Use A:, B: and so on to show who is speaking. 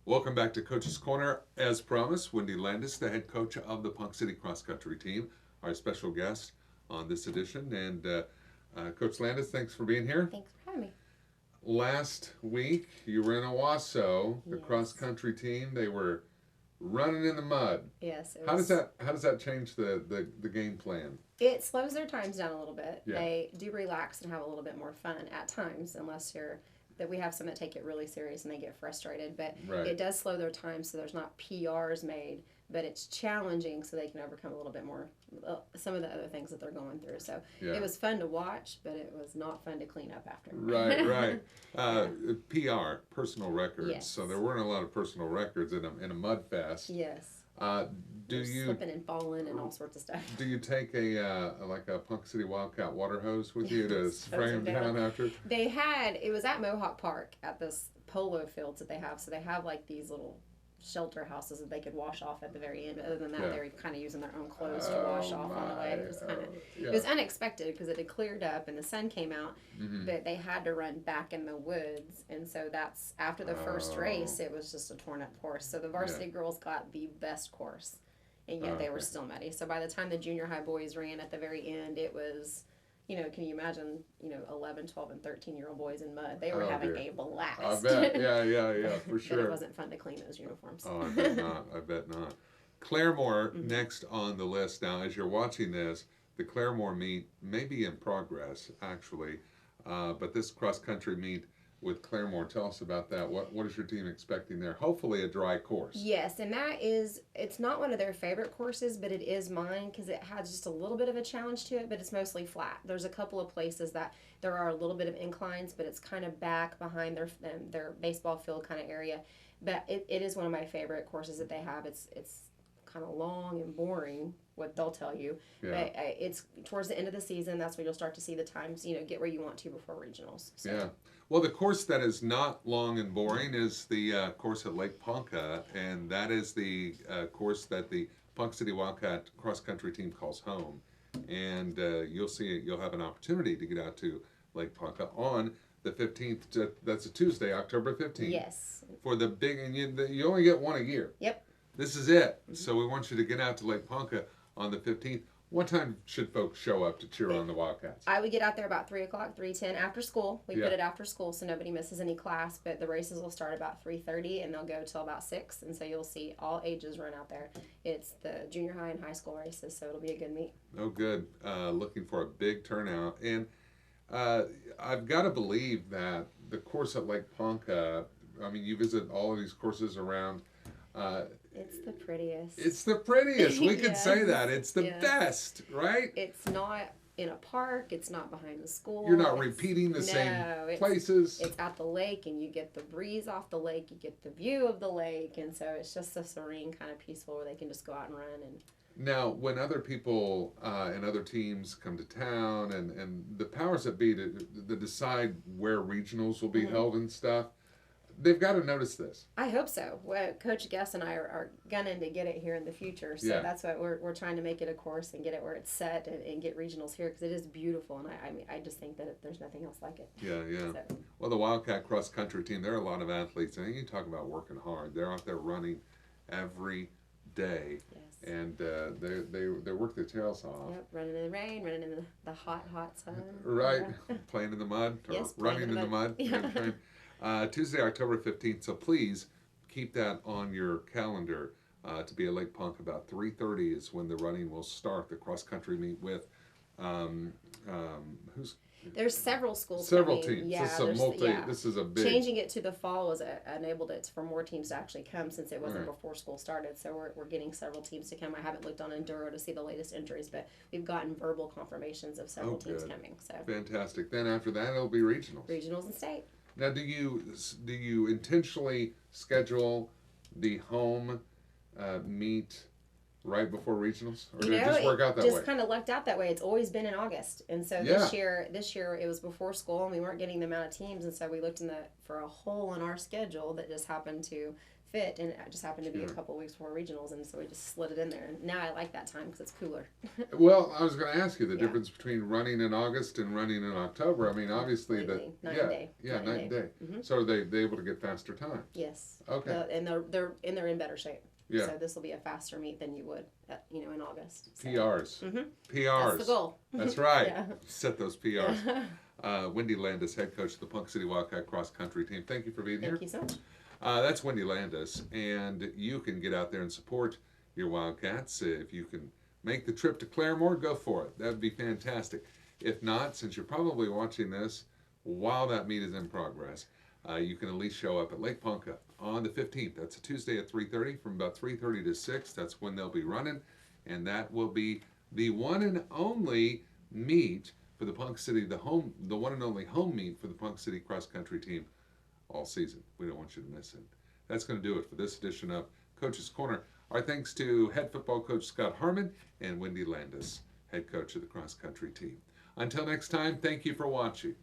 A: Welcome back to Coach's Corner. As promised, Wendy Landes, the head coach of the Ponca City cross country team, our special guest on this edition. And Coach Landis, thanks for being here.
B: Thanks for having me.
A: Last week, you were in Owasso, the cross
B: Yes.
A: country team. They were running in the mud.
B: Yes, it
A: How does
B: was.
A: that change the game plan?
B: It slows their times down a little bit.
A: Yeah.
B: They do relax and have a little bit more fun at times, unless you're that we have some that take it really serious and they get frustrated. But
A: Right.
B: it does slow their time, so there's not PRs made, but it's challenging, so they can overcome a little bit more some of the other things that they're going through. So
A: Yeah.
B: it was fun to watch, but it was not fun to clean up after.
A: Right, right. PR, personal records.
B: Yes.
A: So there weren't a lot of personal records in a mud fest.
B: Yes.
A: Uh, do
B: There's
A: you
B: slipping and falling and all sorts of stuff.
A: do you take like a Ponca City Wildcat water hose with you to
B: Yes,
A: spray them
B: hose 'em
A: down after?
B: It was at Mohawk Park at this polo fields that they have. So they have like these little shelter houses that they could wash off at the very end. But other than that,
A: Yeah.
B: they were kind of using their own clothes to wash off on the way. It was
A: Yeah.
B: it was unexpected because it had cleared up and the sun came out,
A: Mhm.
B: but they had to run back in the woods. And so that's after the first
A: Oh.
B: race, it was just a torn up course. So the varsity girls got the best course, and yet they were
A: Okay.
B: still muddy. So by the time the junior high boys ran at the very end, it was, can you imagine, 11, 12, and 13-year-old boys in mud? They were
A: Oh,
B: having
A: dear.
B: a blast.
A: I bet. Yeah, for
B: But
A: sure.
B: it wasn't fun to clean those uniforms.
A: Oh, I bet not. I bet not. Claremore
B: Mhm.
A: next on the list. Now, as you're watching this, the Claremore meet may be in progress, actually. But this cross country meet with Claremore, tell us about that. What is your team expecting there? Hopefully, a dry course.
B: Yes, and it's not one of their favorite courses, but it is mine because it has just a little bit of a challenge to it, but it's mostly flat. There's a couple of places that there are a little bit of inclines, but it's kind of back behind their baseball field kind of area. But it is one of my favorite courses that they have. It's kind of long and boring, what they'll tell you.
A: Yeah.
B: But it's towards the end of the season. That's when you'll start to see the times, get where you want to before regionals. So.
A: Yeah. Well, the course that is not long and boring is the course at Lake Ponca, and that is the course that the Ponca City Wildcat cross country team calls home. And you'll have an opportunity to get out to Lake Ponca on the 15th. That's a Tuesday, October 15th.
B: Yes.
A: For the big, and you only get one a year.
B: Yep.
A: This is it. So we want you to get out to Lake Ponca on the 15th. What time should folks show up to cheer on the Wildcats?
B: I would get out there about 3 o'clock, 3:10 after school. We
A: Yeah.
B: put it after school so nobody misses any class. But the races will start about 3:30 and they'll go till about 6. And so you'll see all ages run out there. It's the junior high and high school races, so it'll be a good meet.
A: Oh, good. Looking for a big turnout. And I've got to believe that the course at Lake Ponca, I mean, you visit all of these courses around.
B: It's the prettiest.
A: It's the prettiest. We could
B: Yes.
A: say that. It's the
B: Yes.
A: best, right?
B: It's not in a park. It's not behind the school.
A: You're not
B: It's-
A: repeating the
B: no,
A: same
B: it's-
A: places.
B: It's at the lake, and you get the breeze off the lake. You get the view of the lake, and so it's just a serene kind of peaceful where they can just go out and run. And
A: Now, when other people and other teams come to town and the powers that be to decide where regionals will be held and stuff, they've got to notice this.
B: I hope so. Well, Coach Guess and I are gunning to get it here in the future. So
A: Yeah.
B: that's what we're trying to make it a course and get it where it's set and get regionals here because it is beautiful. And I mean, I just think that there's nothing else like it.
A: Yeah.
B: So,
A: Well, the Wildcat cross country team, there are a lot of athletes, and you talk about working hard. They're out there running every day,
B: yes.
A: and they work their tails off.
B: Yep, running in the rain, running in the hot sun.
A: Right,
B: Yeah.
A: playing in the mud or
B: Yes, playing
A: running in the mud.
B: Yeah.
A: Tuesday, October 15th. So please keep that on your calendar to be at Lake Ponca. About 3:30 is when the running will start. The cross country meet with who's
B: There's several schools.
A: several
B: coming.
A: teams.
B: Yeah,
A: This is a
B: there's-
A: multi.
B: yeah.
A: This is a big.
B: Changing it to the fall was enabled it for more teams to actually come since it wasn't
A: Right.
B: before school started. So we're getting several teams to come. I haven't looked on Enduro to see the latest entries, but we've gotten verbal confirmations of several teams
A: good.
B: coming. So
A: Fantastic. Then after that, it'll be regionals.
B: regionals and state.
A: Now, do you intentionally schedule the home meet right before regionals, or did it just work out that
B: just
A: way?
B: kind of lucked out that way. It's always been in August, and so
A: Yeah.
B: this year it was before school, and we weren't getting the amount of teams, and so we looked for a hole in our schedule that just happened to fit, and it just happened to be a
A: Yeah.
B: couple of weeks before regionals, and so we just slid it in there. And now I like that time because it's cooler.
A: Well, I was going to ask you the
B: Yeah.
A: difference between running in August and running in October. I mean, obviously
B: Completely. Night
A: yeah,
B: and day.
A: yeah, night and day.
B: Mhm.
A: So are they able to get faster time?
B: Yes.
A: Okay.
B: And they're in better shape.
A: Yeah.
B: So this will be a faster meet than you would, in August. So.
A: PRs.
B: Mhm.
A: PRs.
B: That's the goal.
A: That's right.
B: Yeah.
A: Set those PRs. Wendy Landes, head coach of the Ponca City Wildcat cross country team. Thank you for being here.
B: Thank you so much.
A: That's Wendy Landes, and you can get out there and support your Wildcats. If you can make the trip to Claremore, go for it. That would be fantastic. If not, since you're probably watching this while that meet is in progress, you can at least show up at Lake Ponca on the 15th. That's a Tuesday at 3:30, from about 3:30 to 6. That's when they'll be running, and that will be the one and only meet for the Ponca City, the one and only home meet for the Ponca City cross country team all season. We don't want you to miss it. That's going to do it for this edition of Coach's Corner. Our thanks to head football coach Scott Harmon and Wendy Landes, head coach of the cross country team. Until next time, thank you for watching.